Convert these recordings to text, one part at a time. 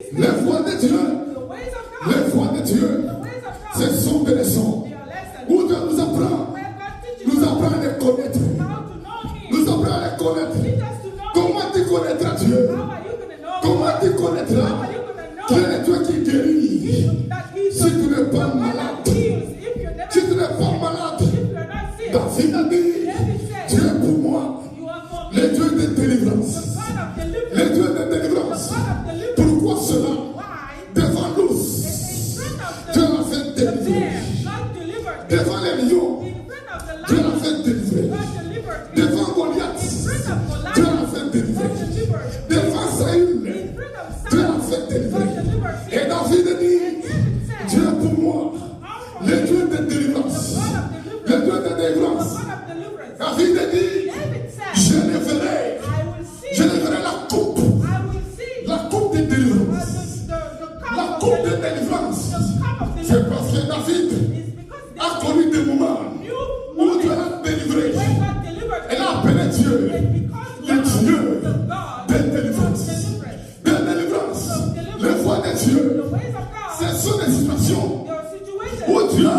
Les voies de Dieu, les voies de Dieu, ce sont des leçons où Dieu nous apprend à les connaître. Nous apprend à les connaître. Comment tu connaîtras Dieu? Comment tu connaîtras quel est Dieu qui guérit? Si tu n'es pas malade, si tu n'es pas malade, David a dit, Dieu est pour moi, le Dieu de délivrance. Le Dieu de délivrance. Pourquoi cela? Devant nous, Dieu l'a fait délivrer. Devant les lions, Dieu l'a fait délivrer. Devant Goliath, Dieu l'a fait délivrer. Devant Saül, Dieu l'a fait délivrer. Et David dit, Dieu est pour moi, le Dieu de délivrance. Le Dieu de délivrance. David dit, je le verrai. Je le verrai la coupe. La coupe de délivrance. La coupe de délivrance. C'est parce que David a connu des moments où Dieu l'a délivré. Elle a appelé Dieu le Dieu de délivrance. De délivrance. Les voies de Dieu, ce sont des situations où Dieu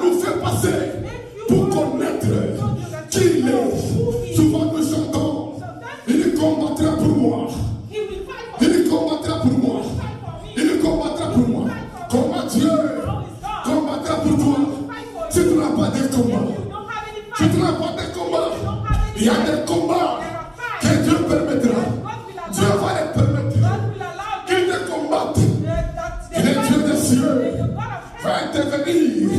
nous fait passer pour connaître qui il est. Souvent nous chantons, il combattra pour moi. Il combattra pour moi. Il combattra pour moi. Comment Dieu combattra pour toi? Si tu n'as pas de combat, si tu n'as pas de combat, il y a des combats que Dieu permettra. Dieu va les permettre. Qu'il te combatte. Il est Dieu des cieux. Va intervenir.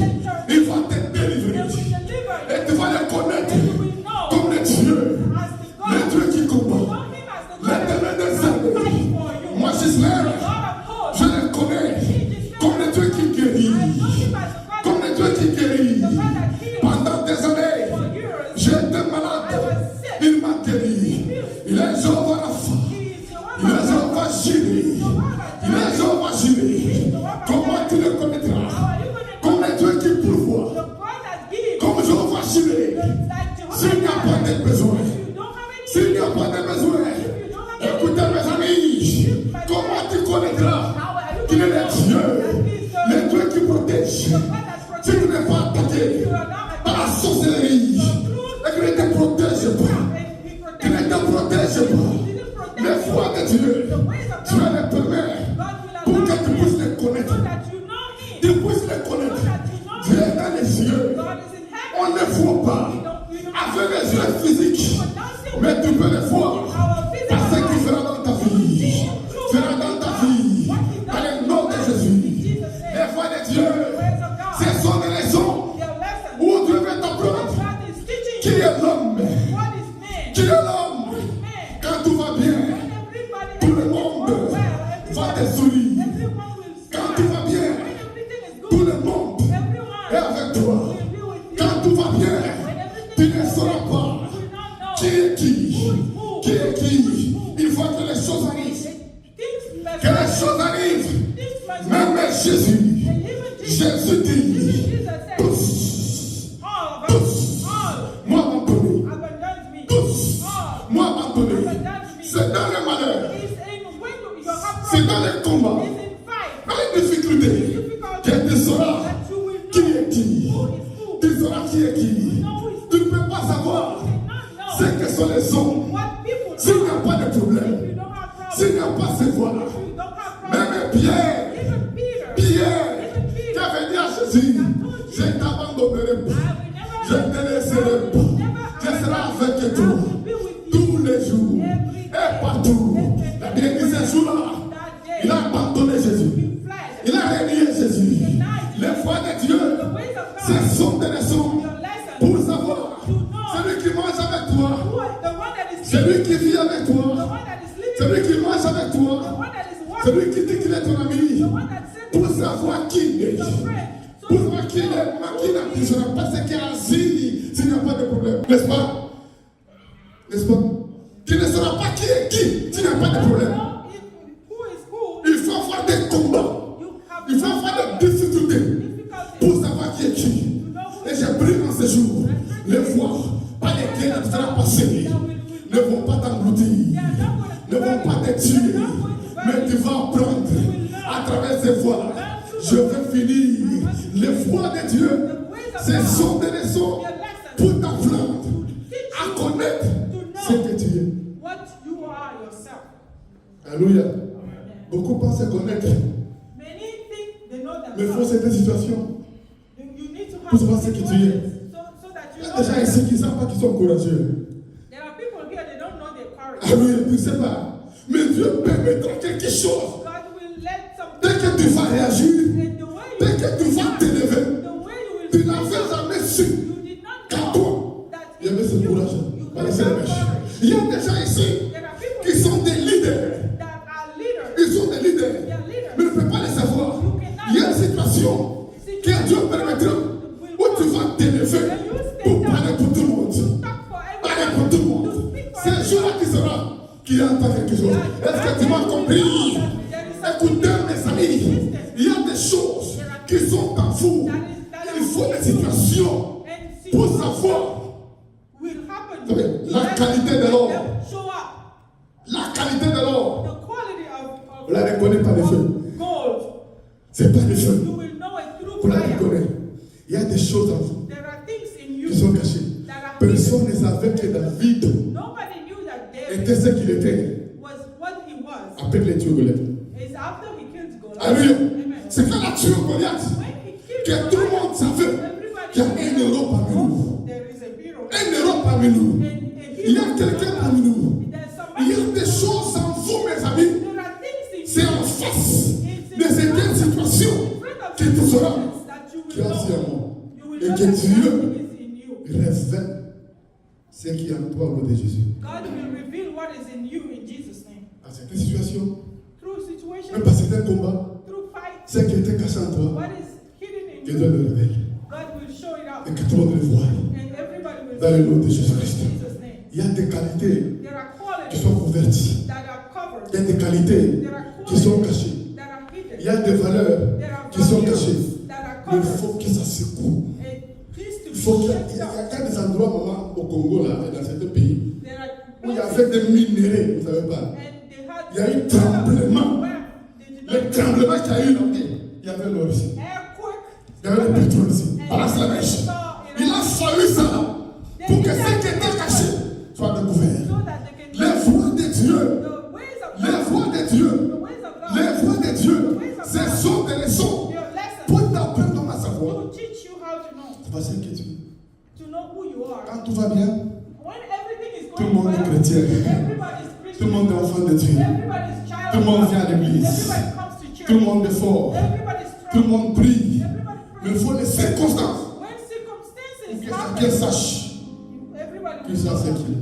Il va te délivrer. Et tu vas le connaître comme le Dieu. Le Dieu qui combat. L'éternel des armées. Moi, Gisèle, je le connais comme le Dieu qui guérit. Comme le Dieu qui guérit. Pendant des années, j'étais malade. Il m'a guéri. Il est Jéhovah Rapha. Il est Jéhovah Jireh. Il est Jéhovah Jireh. Comment tu le connaîtras? Comme le Dieu qui pourvoit. Comme Jéhovah Jireh. S'il n'y a pas de besoin. S'il n'y a pas de besoin. Écoutez mes amis. Comment tu connaîtras qu'il est le Dieu? Le Dieu qui protège. Si tu n'es pas attaqué par la sorcellerie, et qu'il ne te protège pas, qu'il ne te protège pas, les voies de Dieu, Dieu les permet pour que tu puisses les connaître. Tu puisses les connaître. Dieu est dans les yeux. On ne les voit pas avec les yeux physiques, mais tu peux les voir parce qu'il fera dans ta vie. Fera dans ta vie. Dans le nom de Jésus. Les voies de Dieu, ce sont des leçons où Dieu veut t'apprendre qui est l'homme. Qui est l'homme. Quand tout va bien, tout le monde va te sourire. Quand tout va bien, tout le monde est avec toi. Quand tout va bien, tu ne sauras pas qui est qui. Qui est qui. Il faut que les choses arrivent. Que les choses arrivent. Même Jésus. Jésus dit, tous, moi abandonné. Tous, moi abandonné. C'est dans le malheur. C'est dans les combats. Dans les difficultés. Que tu sauras qui est qui. Tu sauras qui est qui. Tu ne peux pas savoir ce que sont les hommes. S'il n'y a pas de problème. S'il n'y a pas ces voies-là. Même Pierre, qui avait dit à Jésus, je ne t'abandonnerai pas, je ne te laisserai pas, je serai avec toi tous les jours et partout. La Bible dit ce jour-là, il a abandonné Jésus, il a renié Jésus. Les voies de Dieu, ce sont des leçons pour savoir celui qui mange avec toi, celui qui vit avec toi, celui qui mange avec toi, celui qui dit qu'il est ton ami, pour savoir qui il est. Pour savoir qui il est, qui ne sera pas ce qui a assis s'il n'y a pas de problème. N'est-ce pas? N'est-ce pas? Qui ne saura pas qui est qui s'il n'y a pas de problème. Il faut avoir des combats. Il faut avoir des difficultés pour savoir qui est qui. Et j'ai pris dans ces jours les voies par lesquelles tu seras passé ne vont pas t'engloutir, ne vont pas te tuer, mais tu vas apprendre travers ces voies, je veux finir. Les voies de Dieu, ce sont des leçons pour t'apprendre à connaître ce que tu es. Alléluia. Beaucoup pensent connaître. Mais il faut cette situation pour savoir ce que tu es. Il y a des gens ici qui ne savent pas qu'ils sont courageux. Alléluia, tu ne sais pas. Mais Dieu permettra quelque chose. Dès que tu vas réagir, dès que tu vas t'élever, tu n'avais jamais su qu'à toi, il y avait ce courage. Il y a des gens ici qui sont des leaders. Ils sont des leaders. Mais ne peux pas les savoir. Il y a une situation que Dieu permettra où tu vas t'élever pour parler pour tout le monde. Parler pour tout le monde. C'est le jour-là qui sera qui entend quelque chose. Est-ce que tu m'as compris? Écoutez mes amis, il y a des choses qui sont en vous. Il faut des situations pour savoir la qualité de l'or. La qualité de l'or. Vous la reconnaissez par les feux. C'est pas les feux. Vous la reconnaissez. Il y a des choses en vous qui sont cachées. Personne ne savait que David était ce qu'il était. Après les tueurs Goliath. Alléluia. C'est quand la tueur Goliath que tout le monde savait qu'il y a un héros parmi nous. Un héros parmi nous. Il y a quelqu'un parmi nous. Il y a des choses en vous, mes amis. C'est en face de cette situation que tu sauras qu'il y a si un monde. Et que Dieu révèle ce qui est en toi au nom de Jésus. Dans cette situation, même par certains combats, ce qui était caché en toi, que Dieu le révèle. Et que tout le monde le voit. Dans le nom de Jésus-Christ. Il y a des qualités qui sont couvertes. Il y a des qualités qui sont cachées. Il y a des valeurs qui sont cachées. Mais il faut que ça se couvre. Il faut qu'il y a des endroits, maman, au Congo, là, dans certains pays, où il y avait des minéraux, vous ne savez pas. Il y a eu un tremblement. Le tremblement qu'il y a eu, il y avait l'or ici. Il y avait le pétrole ici. Voilà, c'est la mèche. Il a fallu ça pour que ce qui était caché soit découvert. Les voies de Dieu, les voies de Dieu, les voies de Dieu, ce sont des leçons pour t'apprendre à savoir. C'est pas ce que tu es. Quand tout va bien, tout le monde est chrétien. Tout le monde est enfant de Dieu. Tout le monde vient à l'église. Tout le monde est fort. Tout le monde prie. Mais il faut les circonstances pour que chacun sache qui ça c'est qui.